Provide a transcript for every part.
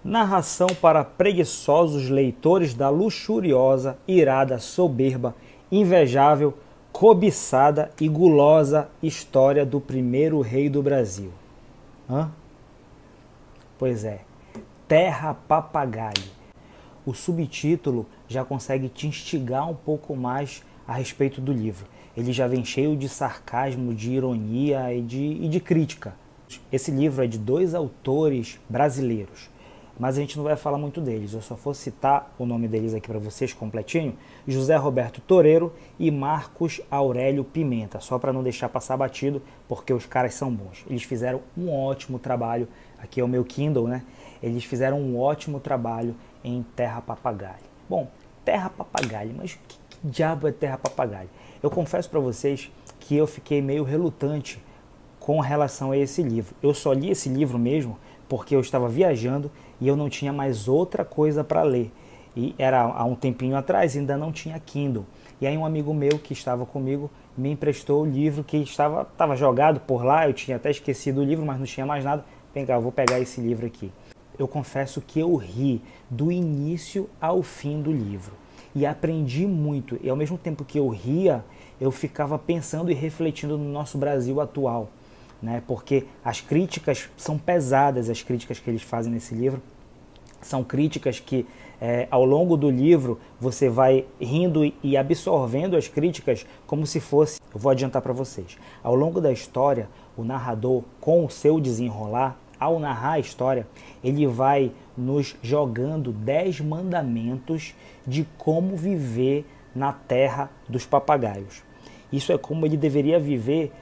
Narração para preguiçosos leitores da luxuriosa, irada, soberba, invejável, cobiçada e gulosa história do primeiro rei do Brasil. Hã? Pois é, Terra Papagaio. O subtítulo já consegue te instigar um pouco mais a respeito do livro. Ele já vem cheio de sarcasmo, de ironia e de crítica. Esse livro é de dois autores brasileiros, mas a gente não vai falar muito deles. Eu só vou citar o nome deles aqui para vocês completinho: José Roberto Toreiro e Marcos Aurélio Pimenta, só para não deixar passar batido, porque os caras são bons. Eles fizeram um ótimo trabalho, aqui é o meu Kindle, né? Eles fizeram um ótimo trabalho em Terra Papagaio. Bom, Terra Papagaio, mas que diabo é Terra Papagaio? Eu confesso para vocês que eu fiquei meio relutante com relação a esse livro. Eu só li esse livro mesmo porque eu estava viajando e eu não tinha mais outra coisa para ler. E era há um tempinho atrás, ainda não tinha Kindle. E aí um amigo meu que estava comigo me emprestou o livro que estava jogado por lá. Eu tinha até esquecido o livro, mas não tinha mais nada. Vem cá, eu vou pegar esse livro aqui. Eu confesso que eu ri do início ao fim do livro. E aprendi muito. E ao mesmo tempo que eu ria, eu ficava pensando e refletindo no nosso Brasil atual, né? Porque as críticas são pesadas, as críticas que eles fazem nesse livro. São críticas que ao longo do livro você vai rindo e absorvendo as críticas como se fosse... Eu vou adiantar para vocês. Ao longo da história, o narrador, com o seu desenrolar, ao narrar a história, ele vai nos jogando 10 mandamentos de como viver na terra dos papagaios. Isso é como ele deveria viver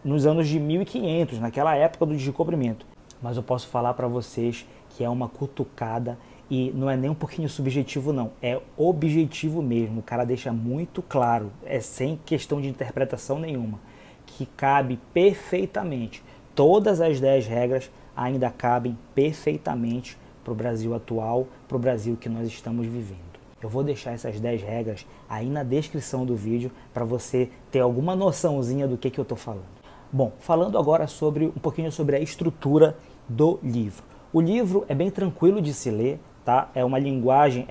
nos anos de 1500, naquela época do descobrimento. Mas eu posso falar para vocês que é uma cutucada e não é nem um pouquinho subjetivo não, é objetivo mesmo. O cara deixa muito claro, é sem questão de interpretação nenhuma, que cabe perfeitamente. Todas as 10 regras ainda cabem perfeitamente para o Brasil atual, para o Brasil que nós estamos vivendo. Eu vou deixar essas 10 regras aí na descrição do vídeo para você ter alguma noçãozinha do que eu estou falando. Bom, falando agora um pouquinho sobre a estrutura do livro. O livro é bem tranquilo de se ler, tá? É uma linguagem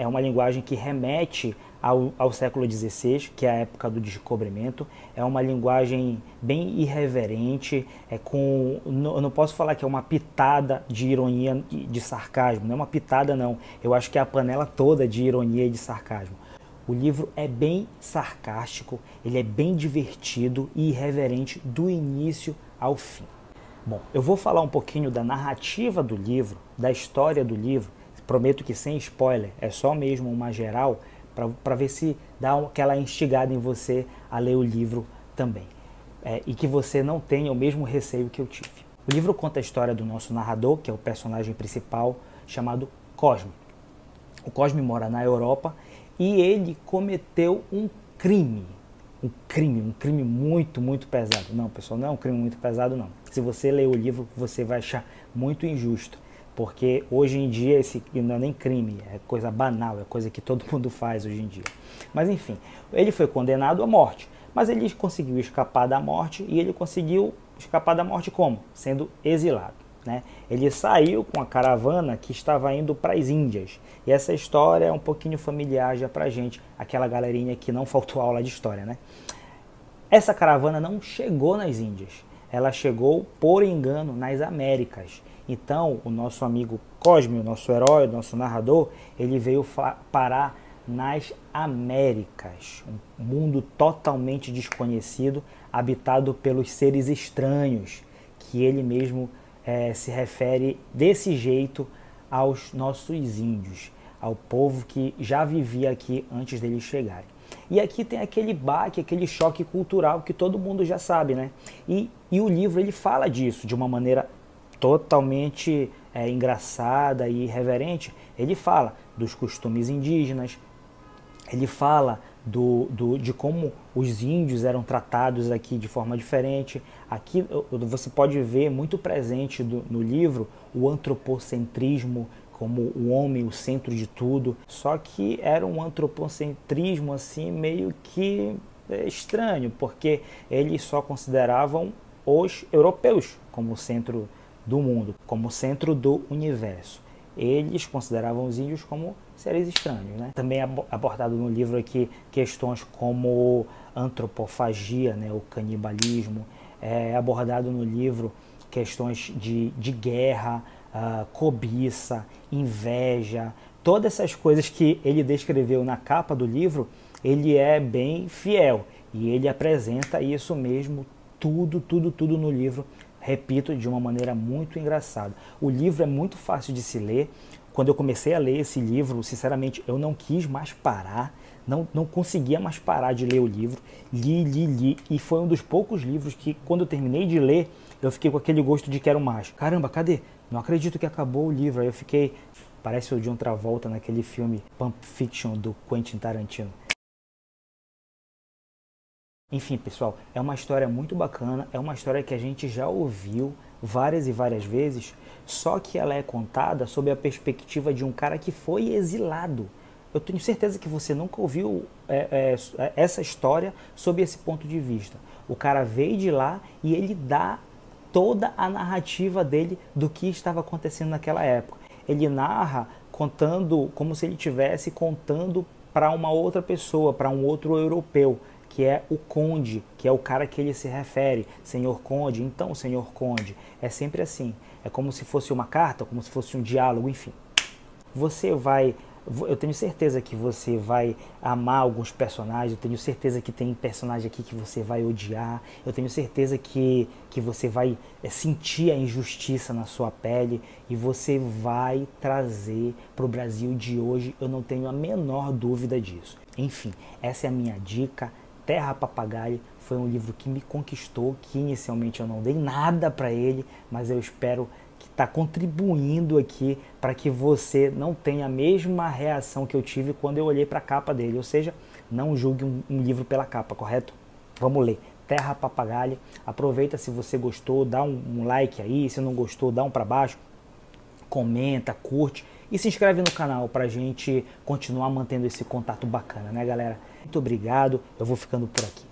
que remete ao século XVI, que é a época do descobrimento. É uma linguagem bem irreverente, eu não posso falar que é uma pitada de ironia, de sarcasmo, não é uma pitada não, eu acho que é a panela toda de ironia e de sarcasmo. O livro é bem sarcástico, ele é bem divertido e irreverente do início ao fim. Bom, eu vou falar um pouquinho da narrativa do livro, da história do livro, prometo que sem spoiler, é só mesmo uma geral, para ver se dá aquela instigada em você a ler o livro também. E que você não tenha o mesmo receio que eu tive. O livro conta a história do nosso narrador, que é o personagem principal, chamado Cosme. O Cosme mora na Europa e ele cometeu um crime muito, muito pesado. Não, pessoal, não é um crime muito pesado, não. Se você ler o livro, você vai achar muito injusto. Porque hoje em dia esse não é nem crime, é coisa banal, é coisa que todo mundo faz hoje em dia. Mas enfim, ele foi condenado à morte, mas ele conseguiu escapar da morte, e ele conseguiu escapar da morte como? Sendo exilado, né? Ele saiu com a caravana que estava indo para as Índias, e essa história é um pouquinho familiar já pra gente, aquela galerinha que não faltou aula de história, né? Essa caravana não chegou nas Índias, ela chegou por engano nas Américas. Então, o nosso amigo Cosme, o nosso herói, o nosso narrador, ele veio parar nas Américas, um mundo totalmente desconhecido, habitado pelos seres estranhos, que ele mesmo se refere desse jeito aos nossos índios, ao povo que já vivia aqui antes deles chegarem. E aqui tem aquele baque, aquele choque cultural que todo mundo já sabe, né? E o livro ele fala disso de uma maneira totalmente engraçada e irreverente. Ele fala dos costumes indígenas, ele fala de como os índios eram tratados aqui de forma diferente. Aqui você pode ver muito presente no livro o antropocentrismo, como o homem, o centro de tudo. Só que era um antropocentrismo assim meio que estranho, porque eles só consideravam os europeus como centro do mundo, como centro do universo. eles consideravam os índios como seres estranhos, né? Também é abordado no livro aqui questões como antropofagia, né, o canibalismo. É abordado no livro questões de guerra, cobiça, inveja, todas essas coisas que ele descreveu na capa do livro, ele é bem fiel e ele apresenta isso mesmo, tudo no livro, repito, de uma maneira muito engraçada. O livro é muito fácil de se ler. Quando eu comecei a ler esse livro, sinceramente, eu não quis mais parar, não conseguia mais parar de ler o livro, li, e foi um dos poucos livros que, quando eu terminei de ler, eu fiquei com aquele gosto de quero mais. Caramba, cadê? Não acredito que acabou o livro. Aí eu fiquei, parece o John Travolta naquele filme Pulp Fiction do Quentin Tarantino. Enfim, pessoal, é uma história muito bacana, é uma história que a gente já ouviu várias e várias vezes, só que ela é contada sob a perspectiva de um cara que foi exilado. Eu tenho certeza que você nunca ouviu essa história sob esse ponto de vista. O cara veio de lá e ele dá toda a narrativa dele do que estava acontecendo naquela época. Ele narra contando como se ele estivesse contando para uma outra pessoa, para um outro europeu, que é o conde, que é o cara que ele se refere, senhor conde, então senhor conde. É sempre assim, é como se fosse uma carta, como se fosse um diálogo, enfim. Eu tenho certeza que você vai amar alguns personagens, eu tenho certeza que tem personagem aqui que você vai odiar, eu tenho certeza que você vai sentir a injustiça na sua pele e você vai trazer para o Brasil de hoje, eu não tenho a menor dúvida disso. Enfim, essa é a minha dica. Terra Papagaio foi um livro que me conquistou, que inicialmente eu não dei nada para ele, mas eu espero que está contribuindo aqui para que você não tenha a mesma reação que eu tive quando eu olhei para a capa dele, ou seja, não julgue um livro pela capa, correto? Vamos ler. Terra Papagaio. Aproveita, se você gostou, dá um like aí, se não gostou, dá um para baixo, comenta, curte e se inscreve no canal para a gente continuar mantendo esse contato bacana, né, galera? Muito obrigado, eu vou ficando por aqui.